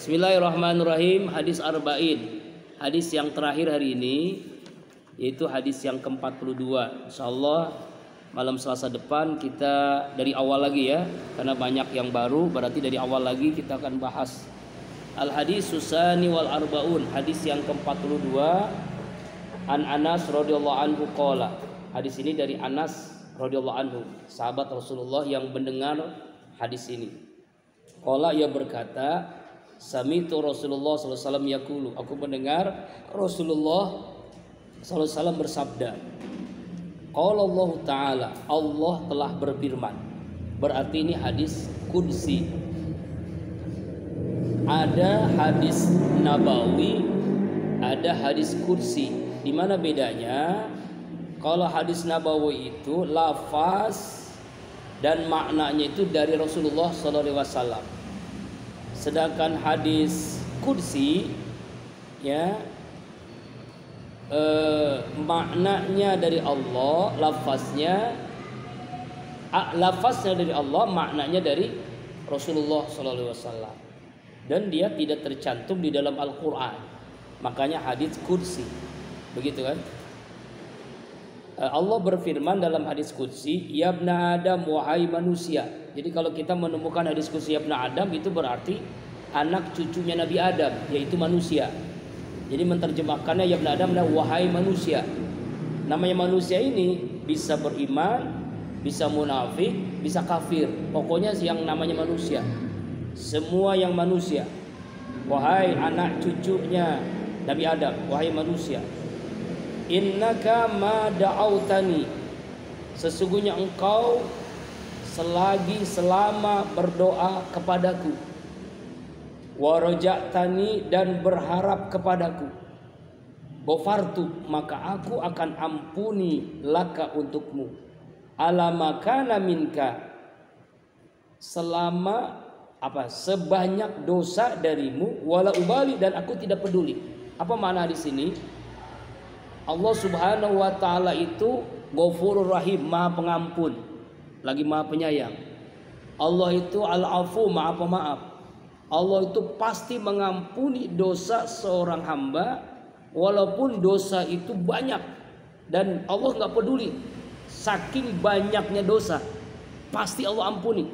Bismillahirrahmanirrahim. Hadis arba'in. Hadis yang terakhir hari ini yaitu hadis yang ke-42. Insyaallah malam Selasa depan kita dari awal lagi ya, karena banyak yang baru, berarti dari awal lagi kita akan bahas al-hadis susani wal arbaun. Hadis yang ke-42 an Anas radhiyallahu anhu qala. Hadis ini dari Anas radhiyallahu anhu, sahabat Rasulullah yang mendengar hadis ini. Qala, ia berkata, sami'tu Rasulullah sallallahu alaihi wasallam yaqulu, aku mendengar Rasulullah sallallahu alaihi wasallam bersabda. Qala Allah Ta'ala, Allah telah berfirman. Berarti ini hadis qudsi. Ada hadis nabawi, ada hadis qudsi. Di mana bedanya? Kalau hadis nabawi itu lafaz dan maknanya itu dari Rasulullah sallallahu alaihi wasallam. Sedangkan hadis qudsi ya maknanya dari Allah, lafaznya dari Allah, maknanya dari Rasulullah sallallahu alaihi wasallam. Dan dia tidak tercantum di dalam Al-Qur'an. Makanya hadis qudsi. Begitu kan? Allah berfirman dalam hadis qudsi, ya ibna Adam, wahai manusia. Jadi kalau kita menemukan hadis qudsi ya ibna Adam, itu berarti anak cucunya Nabi Adam, yaitu manusia. Jadi menerjemahkannya ya ibna Adam, wahai manusia. Namanya manusia ini bisa beriman, bisa munafik, bisa kafir. Pokoknya yang namanya manusia. Semua yang manusia. Wahai anak cucunya Nabi Adam, wahai manusia. Innaka ma da'autani, sesungguhnya engkau selama berdoa kepadaku, wa raja'tani, dan berharap kepadaku, ghafartu, maka aku akan ampuni laka, untukmu, ala makana minka, selama sebanyak dosa darimu, wala ubali, dan aku tidak peduli. Apa makna di sini? Allah Subhanahu wa taala itu Ghafurur Rahim, Maha Pengampun, lagi Maha Penyayang. Allah itu Al-Afu, Maha Pemaaf. Allah itu pasti mengampuni dosa seorang hamba walaupun dosa itu banyak, dan Allah nggak peduli saking banyaknya dosa, pasti Allah ampuni.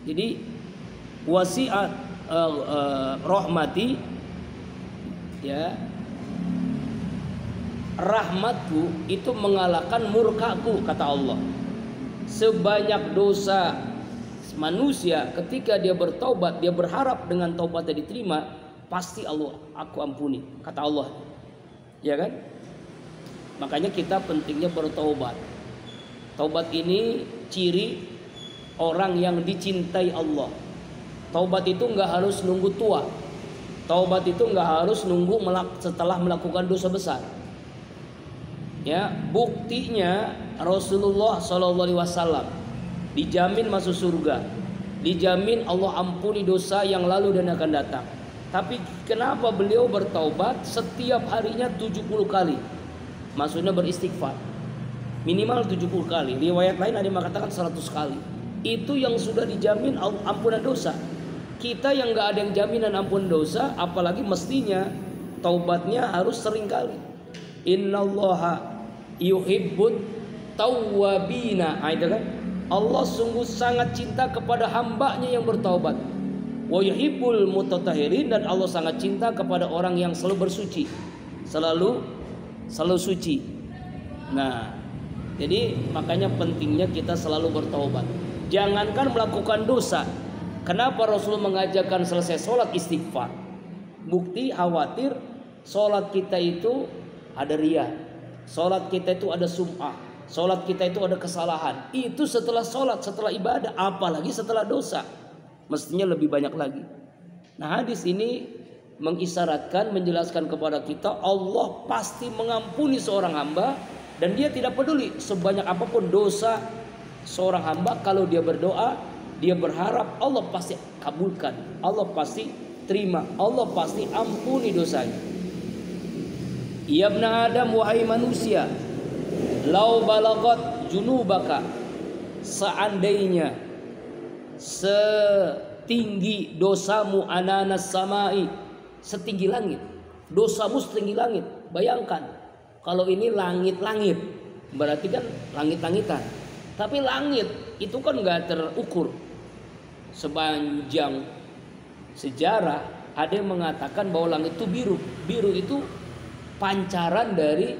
Jadi wasi'at rahmati, ya, rahmatku itu mengalahkan murkaku, kata Allah. Sebanyak dosa manusia, ketika dia bertaubat, dia berharap dengan taubatnya diterima, pasti Allah aku ampuni, kata Allah. Ya kan? Makanya kita pentingnya bertaubat. Taubat ini ciri orang yang dicintai Allah. Taubat itu nggak harus nunggu tua. Taubat itu nggak harus nunggu setelah melakukan dosa besar. Ya, buktinya Rasulullah SAW dijamin masuk surga, dijamin Allah ampuni dosa yang lalu dan akan datang. Tapi kenapa beliau bertaubat setiap harinya 70 kali? Maksudnya beristighfar minimal 70 kali. Riwayat lain ada yang mengatakan 100 kali. Itu yang sudah dijamin ampunan dosa. Kita yang nggak ada yang jaminan ampun dosa, apalagi mestinya taubatnya harus sering kali. Innallaha yuhibbut tawwabina, itu kan? Allah sungguh sangat cinta kepada hambanya yang bertaubat. Wa yuhibbul mutatahhirin, dan Allah sangat cinta kepada orang yang selalu bersuci, selalu suci. Nah, jadi makanya pentingnya kita selalu bertaubat. Jangankan melakukan dosa. Kenapa Rasul mengajarkan selesai sholat istighfar? Bukti khawatir sholat kita itu ada riya, sholat kita itu ada sum'ah, sholat kita itu ada kesalahan. Itu setelah sholat, setelah ibadah, apalagi setelah dosa, mestinya lebih banyak lagi. Nah, hadis ini mengisyaratkan, menjelaskan kepada kita Allah pasti mengampuni seorang hamba, dan dia tidak peduli sebanyak apapun dosa seorang hamba. Kalau dia berdoa, dia berharap, Allah pasti kabulkan, Allah pasti terima, Allah pasti ampuni dosanya. Ya ibna Adam, wahai manusia, lau balagat junubaka, seandainya tinggi dosamu ananas samai, setinggi langit. Dosamu setinggi langit. Bayangkan kalau ini langit-langit, berarti kan langit-langitan. Tapi langit itu kan nggak terukur. Sepanjang sejarah ada yang mengatakan bahwa langit itu biru. Biru itu pancaran dari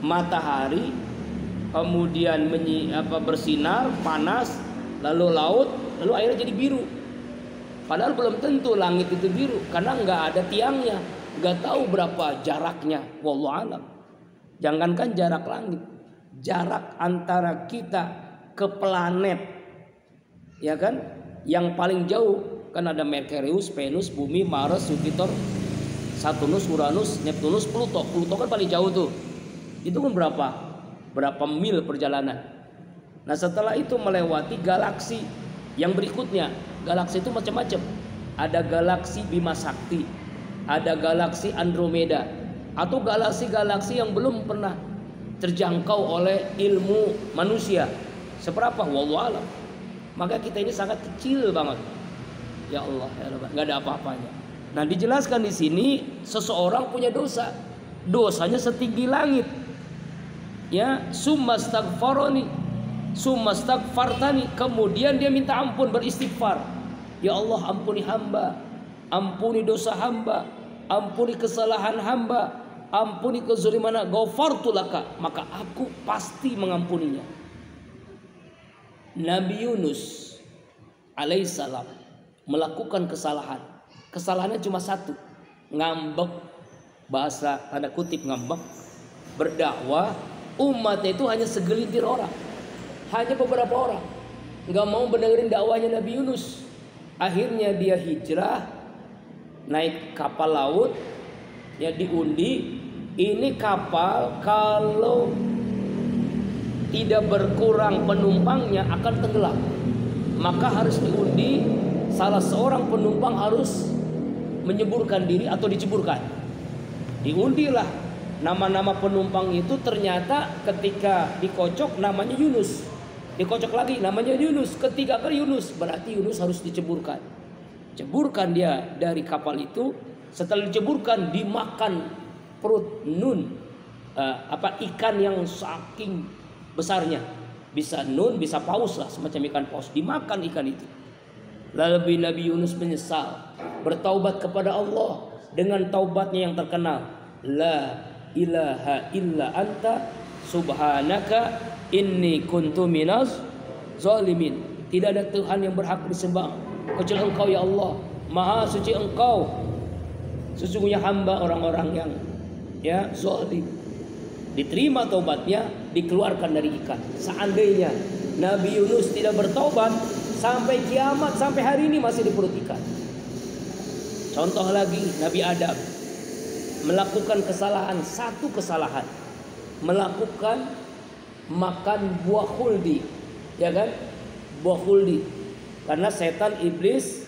matahari, kemudian bersinar, panas, lalu laut, lalu airnya jadi biru. Padahal belum tentu langit itu biru karena nggak ada tiangnya, nggak tahu berapa jaraknya. Wallahu alam. Jangankan jarak langit, jarak antara kita ke planet, ya kan? Yang paling jauh kan ada Merkurius, Venus, Bumi, Mars, Jupiter, Saturnus, Uranus, Neptunus, Pluto. Pluto kan paling jauh tuh. Itu kan berapa mil perjalanan. Nah setelah itu melewati galaksi yang berikutnya. Galaksi itu macam-macam. Ada galaksi Bima Sakti, ada galaksi Andromeda, atau galaksi-galaksi yang belum pernah terjangkau oleh ilmu manusia. Seberapa? Wallahu alam. Maka kita ini sangat kecil banget. Ya Allah, ya Allah, nggak ada apa-apanya. Nah dijelaskan di sini seseorang punya dosa, dosanya setinggi langit. Ya, summastaghfarani, summastaghfartani, kemudian dia minta ampun, beristighfar. Ya Allah, ampuni hamba, ampuni dosa hamba, ampuni kesalahan hamba, ampuni kezaliman, ghafartu laka, maka aku pasti mengampuninya. Nabi Yunus alaihissalam melakukan kesalahan. Kesalahannya cuma satu, ngambek, bahasa tanda kutip ngambek, berdakwah. Umatnya itu hanya segelintir orang, hanya beberapa orang, nggak mau mendengarin dakwahnya Nabi Yunus. Akhirnya dia hijrah, naik kapal laut, ya diundi. Ini kapal kalau tidak berkurang penumpangnya akan tenggelam, maka harus diundi. Salah seorang penumpang harus menyeburkan diri atau diceburkan. Diundilah nama-nama penumpang itu, ternyata ketika dikocok namanya Yunus, dikocok lagi namanya Yunus, ketiga kali Yunus, berarti Yunus harus diceburkan. Ceburkan dia dari kapal itu. Setelah diceburkan, dimakan perut Nun, ikan yang saking besarnya, bisa Nun, bisa paus lah, semacam ikan paus, dimakan ikan itu. Lalu Nabi Yunus menyesal, bertaubat kepada Allah dengan taubatnya yang terkenal, la ilaha illa anta subhanaka inni kuntu minaz zalimin. Tidak ada Tuhan yang berhak disembah kecuali Engkau ya Allah, maha suci Engkau, sesungguhnya hamba orang-orang yang zalim. Diterima taubatnya, dikeluarkan dari ikan. Seandainya Nabi Yunus tidak bertaubat, sampai kiamat, sampai hari ini masih di perut ikan. Contoh lagi, Nabi Adam melakukan kesalahan, satu kesalahan, melakukan makan buah khuldi, ya kan? Buah khuldi. Karena setan iblis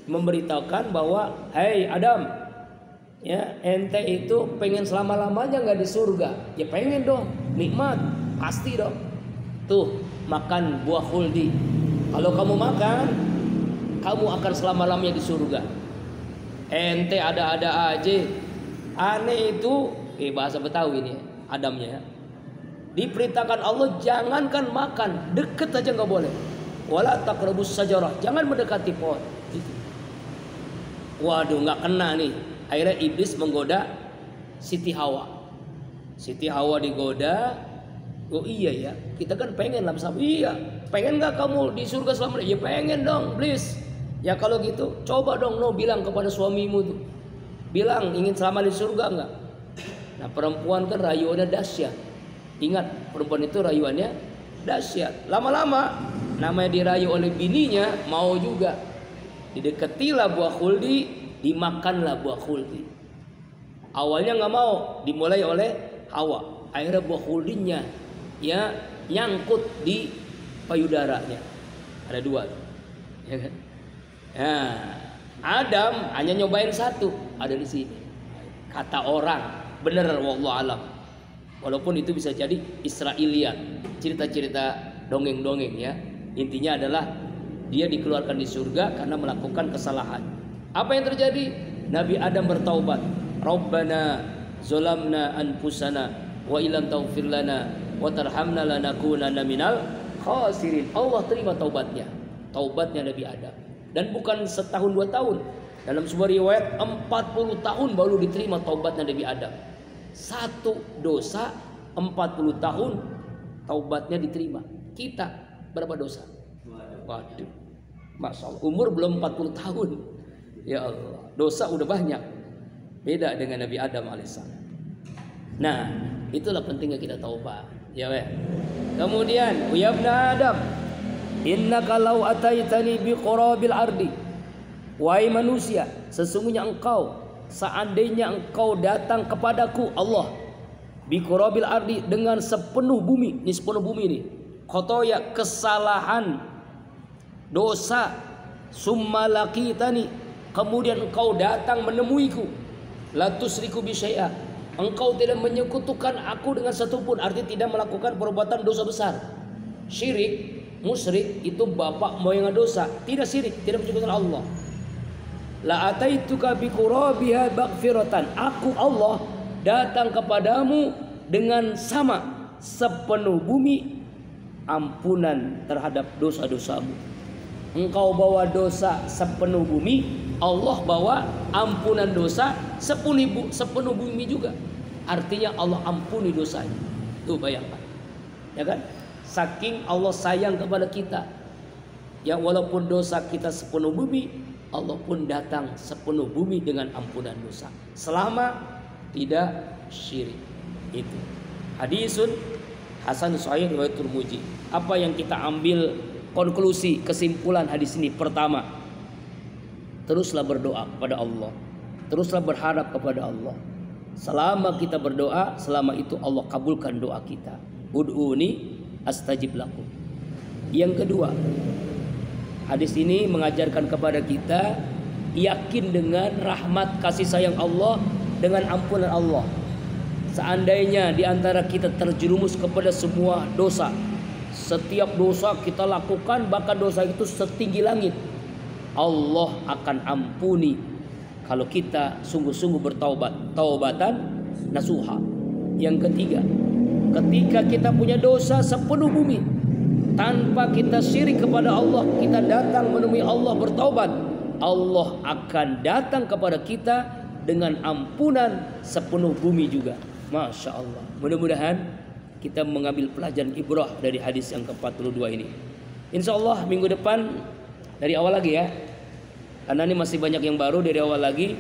memberitahukan bahwa, "Hei Adam, ya ente itu pengen selama-lamanya nggak di surga?" Ya pengen dong, nikmat, pasti dong. Tuh, makan buah khuldi. Kalau kamu makan, kamu akan selama-lamanya di surga. Ente ada-ada aja. Aneh itu, bahasa Betawi ini Adamnya ya. Diperintahkan Allah jangankan makan, deket aja nggak boleh. Wala taqrabus sajarah, jangan mendekati pohon. Gitu. Waduh, nggak kena nih. Akhirnya iblis menggoda Siti Hawa. Siti Hawa digoda. Oh iya ya, kita kan pengen lah bersama. Iya, pengen nggak kamu di surga selama? Ya pengen dong, please. Ya kalau gitu, coba dong bilang kepada suamimu tuh. Bilang ingin selama di surga enggak? Nah perempuan kan rayuannya dahsyat. Ingat, perempuan itu rayuannya dahsyat. Lama-lama namanya dirayu oleh bininya, mau juga. Dideketilah buah khuldi, dimakanlah buah khuldi. Awalnya nggak mau, dimulai oleh Hawa. Akhirnya buah khuldinya ya nyangkut di payudaranya. Ada dua, ya kan? Nah, Adam hanya nyobain satu, ada di sini. Kata orang, bener wallahu alam. Walaupun itu bisa jadi Israiliyat, cerita-cerita dongeng-dongeng ya. Intinya adalah dia dikeluarkan di surga karena melakukan kesalahan. Apa yang terjadi? Nabi Adam bertaubat. Rabbana zolamna anfusana wa illam taghfir lana wa tarhamna lanakunanna minal khasirin. Allah terima taubatnya. Taubatnya Nabi Adam. Dan bukan setahun 2 tahun. Dalam sebuah riwayat 40 tahun baru diterima taubatnya Nabi Adam. Satu dosa 40 tahun taubatnya diterima. Kita berapa dosa? Waduh, Masya Allah, umur belum 40 tahun. Ya Allah, dosa udah banyak. Beda dengan Nabi Adam alaihissalam. Nah, itulah pentingnya kita taubat. Ya weh. Kemudian, ya ibn Adam, innaka law ataitani bi qurabil ardi. Wahai manusia, sesungguhnya engkau, seandainya engkau datang kepadaku Allah bi qurabil ardi, dengan sepenuh bumi. Ini sepenuh bumi nih. Khotoya, kesalahan, dosa. Summa laqitani, kemudian engkau datang menemuiku. La tusriku bi syai'a, engkau tidak menyekutukan aku dengan satupun. Artinya tidak melakukan perbuatan dosa besar. Syirik, musyrik itu bapak moyang dosa. Tidak syirik, tidak menyekutukan Allah. La ataituka bi qurabiha maghfiratan, aku Allah datang kepadamu dengan sama sepenuh bumi ampunan terhadap dosa-dosamu. Engkau bawa dosa sepenuh bumi, Allah bawa ampunan dosa sepenuh bumi juga. Artinya Allah ampuni dosanya. Tuh bayangkan, ya kan? Saking Allah sayang kepada kita, ya walaupun dosa kita sepenuh bumi, Allah pun datang sepenuh bumi dengan ampunan dosa, selama tidak syirik. Itu hadisun hasan sahih riwayat Tirmidzi. Apa yang kita ambil konklusi, kesimpulan hadis ini? Pertama, teruslah berdoa kepada Allah, teruslah berharap kepada Allah. Selama kita berdoa, selama itu Allah kabulkan doa kita. Ud'uni astajib lakum. Yang kedua, hadis ini mengajarkan kepada kita yakin dengan rahmat kasih sayang Allah, dengan ampunan Allah. Seandainya di antara kita terjerumus kepada semua dosa, setiap dosa kita lakukan, bahkan dosa itu setinggi langit, Allah akan ampuni kalau kita sungguh-sungguh bertaubat, taubatan nasuha. Yang ketiga, ketika kita punya dosa sepenuh bumi, tanpa kita syirik kepada Allah, kita datang menemui Allah bertaubat, Allah akan datang kepada kita dengan ampunan sepenuh bumi juga. Masya Allah. Mudah-mudahan kita mengambil pelajaran ibrah dari hadis yang ke-42 ini. Insya Allah minggu depan dari awal lagi ya, karena ini masih banyak yang baru, dari awal lagi